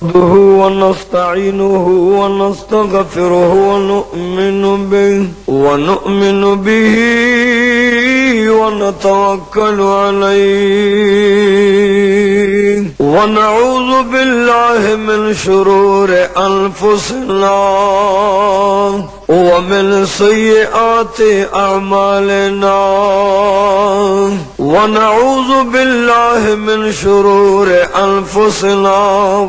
ونستعينه ونستغفره ونؤمن به ونتوكل عليه ونعوذ بالله من شرور أنفسنا ومن سيئات أعمالنا ونعوذ بالله من شرور أنفسنا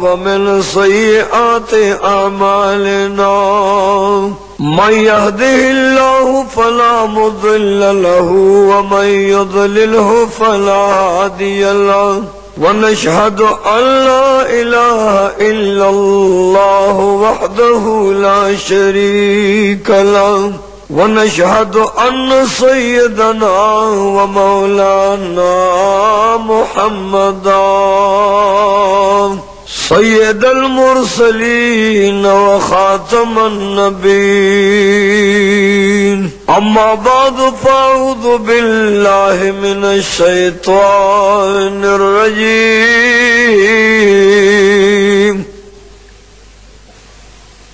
ومن سيئات أعمالنا من يهده الله فلا مضل له ومن يضلله فلا هادي له ونشهد أن لا إله إلا الله وحده لا شريك له ونشهد أن سيدنا ومولانا محمدا سيد المرسلين وخاتم النبيين أما بعد فأعوذ بالله من الشيطان الرجيم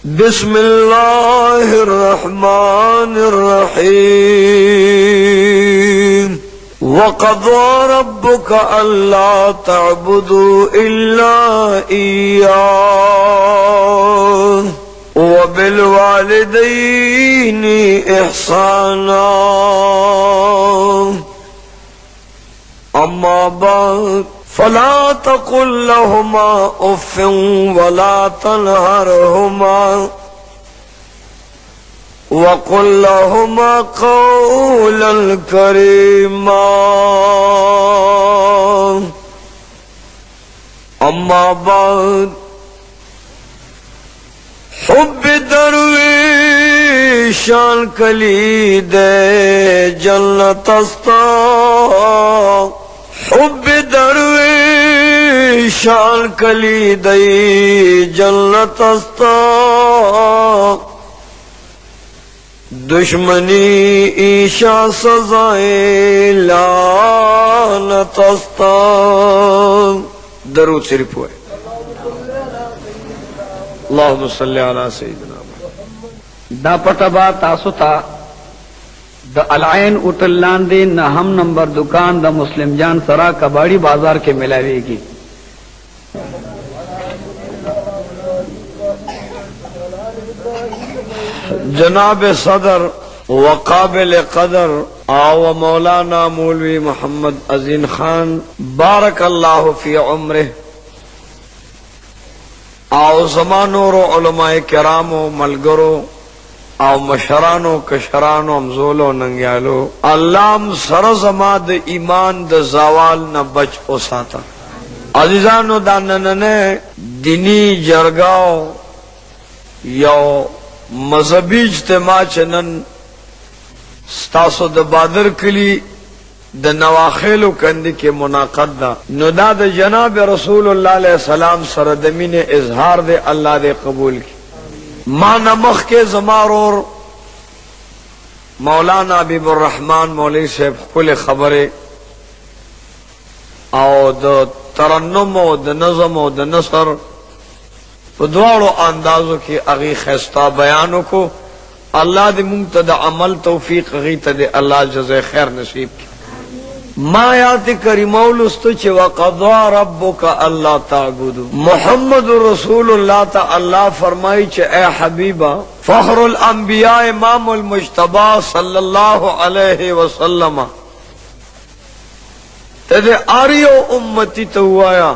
بسم الله الرحمن الرحيم وقضى ربك ألا تعبدوا إلا إياه وبالوالدين إحسانا أما بعد فلا تقل لهما أف ولا تنهرهما وقل لهما قولا كريما أما بعد حب درویشان کلید جنت استا حب درویشان کلید جنت استا دشمنی ایشا سزائے لعنت استا درود شریف ہوئے اللہم صلی علی سیدنا دا پتبا تاسو تا دا العین اوٹلان دے نہم نمبر دکان دا مسلم جان سرا کباڑی بازار کے ملاوے گی جناب صدر وقابل قدر آو مولانا مولوی محمد عزین خان بارک اللہ فی عمرہ آو زمانورو علماء کرامو ملگرو آو مشرانو کشرانو امزولو ننگیالو اللہم سرزما د ایمان د زوال نہ بچ او ساتا عزیزانو دانننے دینی جرگاو یو مذہبی اجتماع چنن ستاسو د بادر کلی د نواخیلو کندی کے مناقض دا نو دا د جناب رسول اللہ علیہ السلام سردمین اظہار دے اللہ دے قبول کی ما نمخ کے زمارور مولانا حبیب الرحمن مولوی صاحب کل خبرے او د ترنم او د نظم او د نثر دوارو اندازو کی اغی خیستا بیانو کو اللہ دے منتد عمل توفیق غیت دے اللہ جزے خیر نصیب کی ما آیات کریمولستو چھ وقضا ربک اللہ تعبدو محمد رسول اللہ تا اللہ فرمائی چھ اے حبیبہ فخر الانبیاء امام المجتبہ صلی اللہ علیہ وسلم تدے آریو امتی تو آیا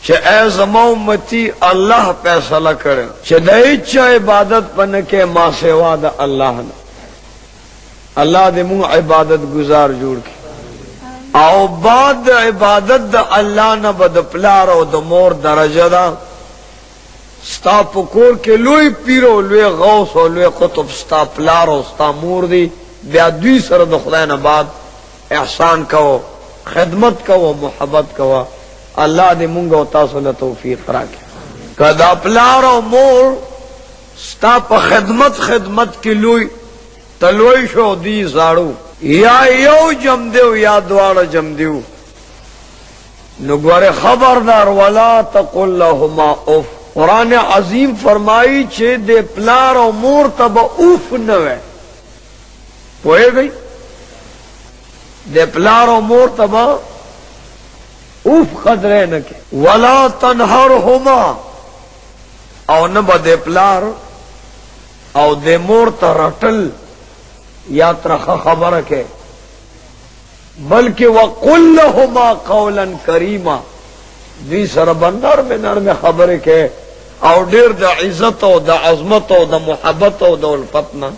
چھ اے زما امتی اللہ فیصلہ کرے چھ دیچا عبادت پنکے ما سوا دا اللہ نا اللہ دے مون عبادت گزار جوڑ کی او بعد عبادت دا اللہ نا با دا پلار او دا مور درجہ دا ستا پکور کے لوی پیرو لوی غوث او لوی قطب ستا پلار او ستا مور دی بیا دوی سر دا خدای بعد احسان کوا خدمت کوا محبت کوا اللہ دے مونگا و تاسو توفیق راکے کدا پلار او مور ستا پا خدمت کی لوی تلوی شو دی زارو یا یو جم دیو یا دوار جم دیو نگوارے خبردار ولا تقل لهما اف. قرآن عظیم فرمائی چھے دے پلار و مور تب اوف نوے پوئے گئی دے پلار و مور تب اوف قدرے نکے. ولا تنہرہما او نبا دے پلار او دے مور تا رٹل یا ترخ خبر کے بلکہ وقل لهما قولا کریما دی سر بندر میں نرم خبر کے او دیر دا عزت او دا عظمت او دا محبت او دا الفتنا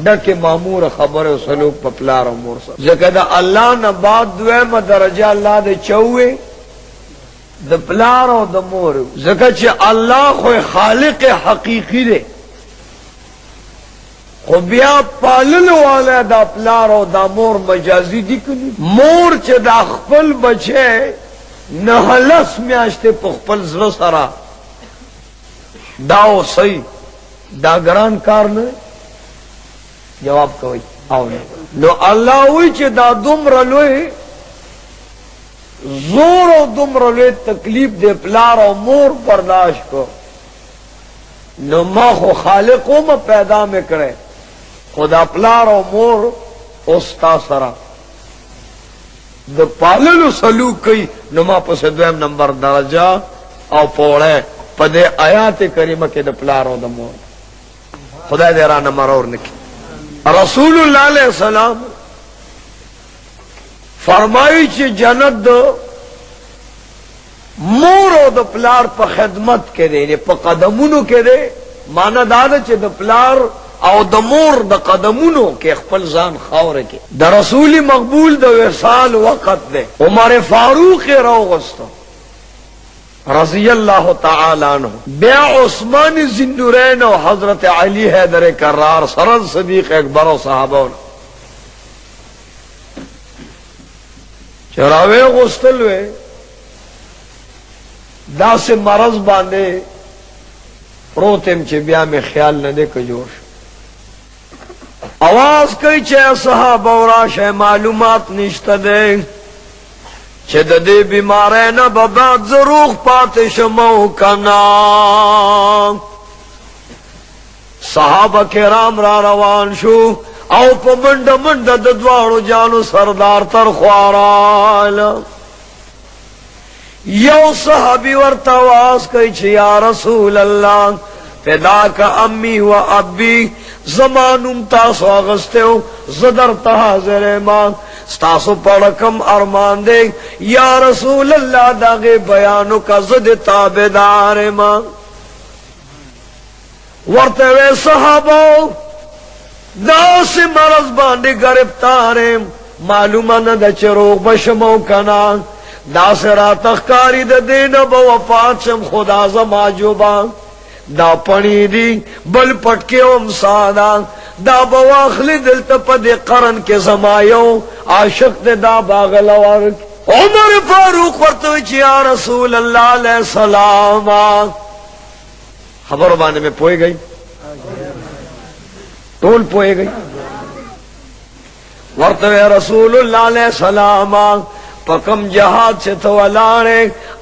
ڈک معمور خبر و سلوک پپلار و مور سا ذکر دا اللہ نا بعد دویم درجہ اللہ دے چوئے دا پلار او دا مور ذکر چھ اللہ خوی خالق حقیقی دے خو بیا پالن والا دا پلار او دا مور مجازی دی کنی. مور چھ دا خپل بچے نہلس میاشتے پخپل زر سرا داو سی دا گران کار نہ جواب کوئی آو نو اللہ ہوئی چھ دا دمر لوئی زور و دمر لوئی تکلیف دے پلار و مور برداشت کو نو ما خو خالقوں میں پیدا میں کرے خدا پلار و مور استا سرا دا پالن و سلوک کئی نما پس دویم نمبر درجہ او پوڑے پدے آیات کریمہ کے دا پلار و دا مور خدا دے را نمبر اور نکی. رسول اللہ علیہ السلام فرمائی چی جنت دا مور و دا پلار پا خدمت کے دے پا قدمونو کے دے مانا دادا چی دا پلار او د مور د قدمونو کې خپل ځان خاوره کې د رسول مقبول د وصال وقت ده عمر فاروق راوغستو رضی اللہ تعالی عنہ بیا عثمان ذی و حضرت علی حیدر کرار سرد صدیق اکبر و صحابہ چراوے غسل وے دا سے مرض باندے پروتم چھ بیا میں خیال نہ دے کجوش آواز کئی چھ صحابہ وراشے معلومات نشتا دے چھ دے بیمارے نا بباد ضروخ پاتے شمو کنا. صحابہ کرام را روان شو او پا منڈ منڈ ددوارو جانو سردار تر خوارال یو صحابی ورطا آواز کئی چھ یا رسول اللہ فدا کا امی و ابی زمانم تاسو آغستے ہو زدر تحاضر ایمان ستاسو پڑکم ارمان دے یا رسول اللہ داغے بیانو کا زد تابدار ایمان. ورتے وے صحابو دا سے مرض باندے گرفتاریں معلومہ ندا چروغ بشمو کنا دا سے راتخکاری دا دینا با وفات شم خدا زما جوبان دا پنی دی بل پٹکے ام سادا دا بواخلی دلتا پا دے قرن کے زمایوں عاشق دے دا باغلوار. عمر فاروق ورطوچ یا رسول اللہ علیہ السلام خبر بانے میں پوئے گئی ٹول پوئے گئی ورطو یا رسول اللہ علیہ السلام پکم جہاد سے تو الانے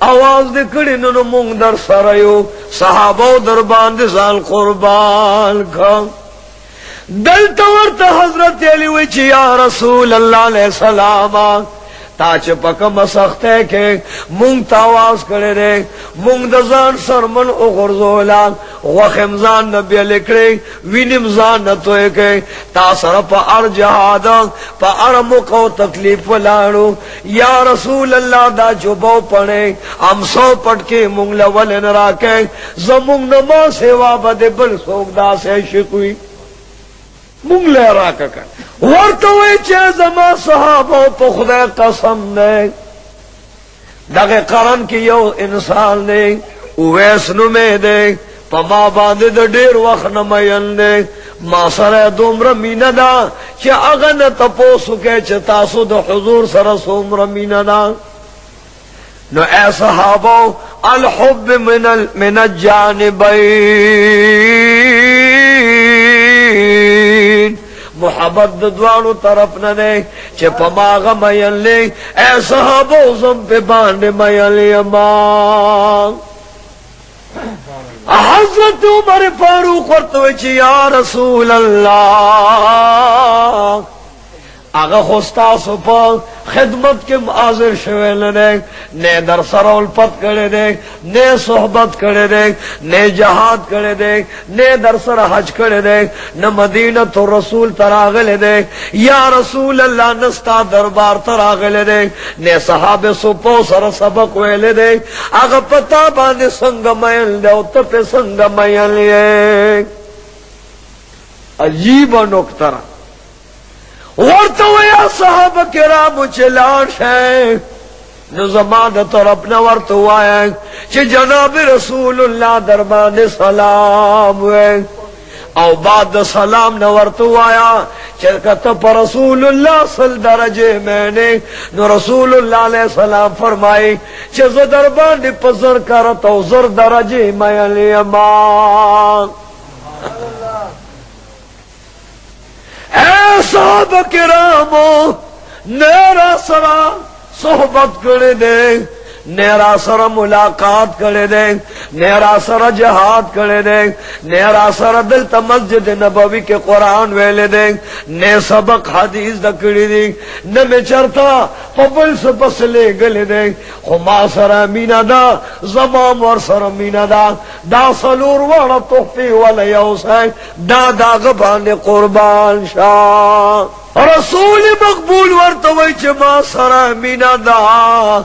آواز دکڑی ننو مونگ در سرائیو صحابو در باند زال قربان کا دلتا ورطا حضرت علی وچی یا رسول اللہ علیہ السلام تاچ پکم سختے کے مونگ تاواز کرے رے مونگ دزان سرمن اغرزولا وخمزان نبی لکڑے وینمزان نتوئے کے تاثر پا ار جہادا پا ار مقو تکلیف لانو یا رسول اللہ دا جبو پڑے ہم سو پٹ کے مونگ لولن راکے زمونگ نما سیوا بدے بل سوک دا سے شکوی مونگ لے راکا کر ورطوئے چے زما صحابہ پا خدا قسم نے دغه قرن کی یو انسان دے اویس نمے دے پا ما باندے دا دیر وقت نمین دے ما سر دومر مین دا چے اغن تپوسو کے چے تاسو دا حضور سر سومر مین دا. نو اے صحابہ الحب من الجانبین محبت د دوانو طرف نه دی چې په ما غمین لی اے صحابو زم په باندې مین یما حضرت عمر فاروق ورته چې یا رسول الله اگا خوستاسو پا خدمت کے حاضر شوے لنے نے در سره الفت کرے دے نے صحبت کرے دے نے جہاد کرے دے نے در سره حج کرے دے نہ مدینہ رسول تراغلے دے یا رسول اللہ نستا دربار تراغلے دے نے صحابہ سپو سر سبق ویلے دے اگا پتا بانے سنگ میل دے اتپ سنگ میل یہ عجیب نکترہ ورته یا صحابه کرامو چې لاړ شئ نو زما د طرف نه ورته وایه چې جناب رسول الله در باندې سلام وایه او بعد سلام نه ورته وایه چې کته پر رسول الله صل درجه میں نو رسول الله علیہ السلام فرمایي چې زه در باندې پزر کرت او زر درجه میں لیما اے صحابہ کرامو نیرا سرا صحبت کرے دے نیرا سر ملاقات کرے دے نیرا سر جہاد کرے دے نیرا سر دلتا مسجد نبوی کے قرآن ویلے دے نے سبق حدیث دکڑی دی نمی چرتا پبل سپس لے گلے دے خما سر مینا دا زمام ور سر مینا دا سلور وارا تحفی والی اوسائے دا غبان قربان شاہ رسول مقبول ورطوئی چما سر مینا دا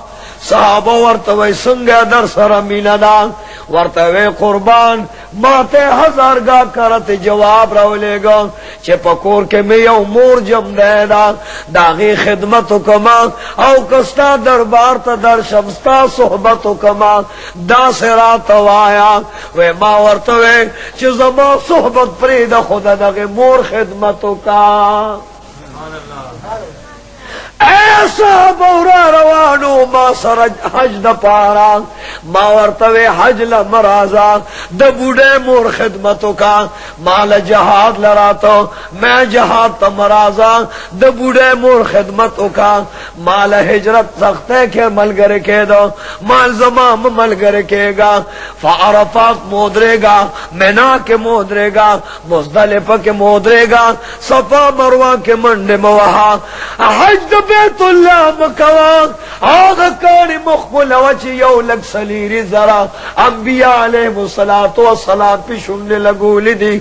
صحابہ ورطوئی سنگا در سر مینا دا ورطوئی قربان ماتے ہزار گا کرت جواب رولے گا چھ پکور کے میں یو مور جم دے دا داغی خدمتو کما او کستا دربار تا در شمستا صحبتو کما دا سرات وایا وے ما ورطوئی چھ زما صحبت پرید خدا داغی مور خدمتو کا ایسا بورا روانو ما سر حج دا پارا ما ورتوے حج لمرازا دا بوڑے مور خدمتو کا مال جہاد لراتو میں جہاد تا مرازا دا بوڑے مور خدمتو کا مال ہجرت سختے کے ملگر کے دو مال زمام ملگر کے گا فعرفات مودرے گا مینا کے مودرے گا مزدلفہ کے مودرے گا صفا مروہ کے منڈے موہا حج دا بیت اللہ مکوان آغا کانی مخبول وچی یو لگ سلیری ذرا انبیاء علیہ السلام پی شننے لگولی دی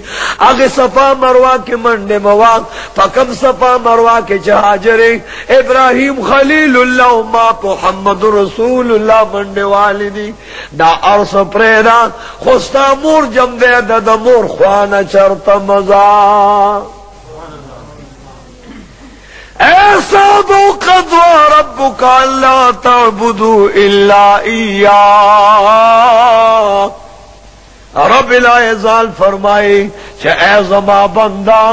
آغا صفا مروہ کے منڈے موان فکم صفا مروہ کے جہاجرے ابراہیم خلیل اللہ ما محمد رسول اللہ منڈے والی دی دا عرص پریدا خستا مور جم دے دا مور خوانا چرتا مزا ایسا قد ربک اللہ تعبدوا الا ایاه رب العزال فرمائی چھ اے زما بندہ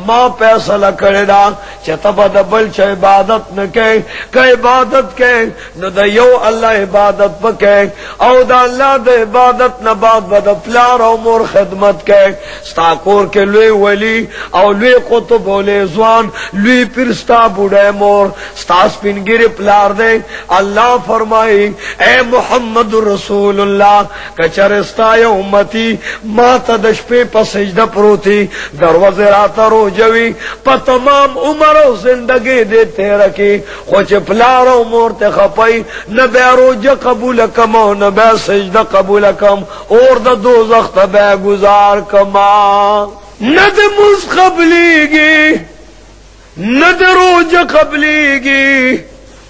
ما پیسلہ کرے دا چھ تبا دا بل چھ عبادت نکے کہ عبادت کے نو دا یو اللہ عبادت بکے او دا اللہ دا عبادت نباد بدا پلار او مور خدمت کے ستاکور کے لوی ولی او لوی قطب او لوی زوان لوی پرستا بوڑے مور ستاس پنگیر پلار دے اللہ فرمائی اے محمد رسول اللہ کچرستا یا امتی ما تدش پہ پسجدہ پروتی دروازے راتا رو جوی پا تمام عمر و زندگی دیتے رکی خوچ پلارو مورت خپائی نبی روجہ قبول کما نبی سجدہ قبول کم اور دا دوزخ تبی گزار کما ند مز قبلیگی ند روجہ قبلیگی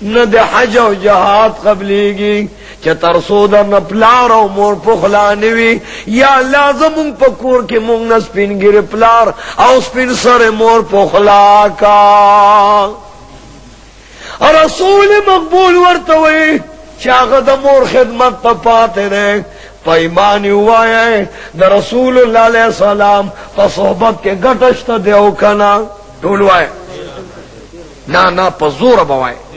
ند حج و جہاد قبلیگی چه ترسو در نپلار او مور پخلانوی یا لازم مونگ پکور کی مونگ نسپین گیر پلار او سپین سر مور پخلا کا رسول مقبول ورتوی چاگه دا مور خدمت تا پاتے دے پا ایمانی ہوا ہے دا رسول اللہ علیہ السلام پا صحبت کے گٹشت دیو کنا ٹولوائے نا پا زور بوائے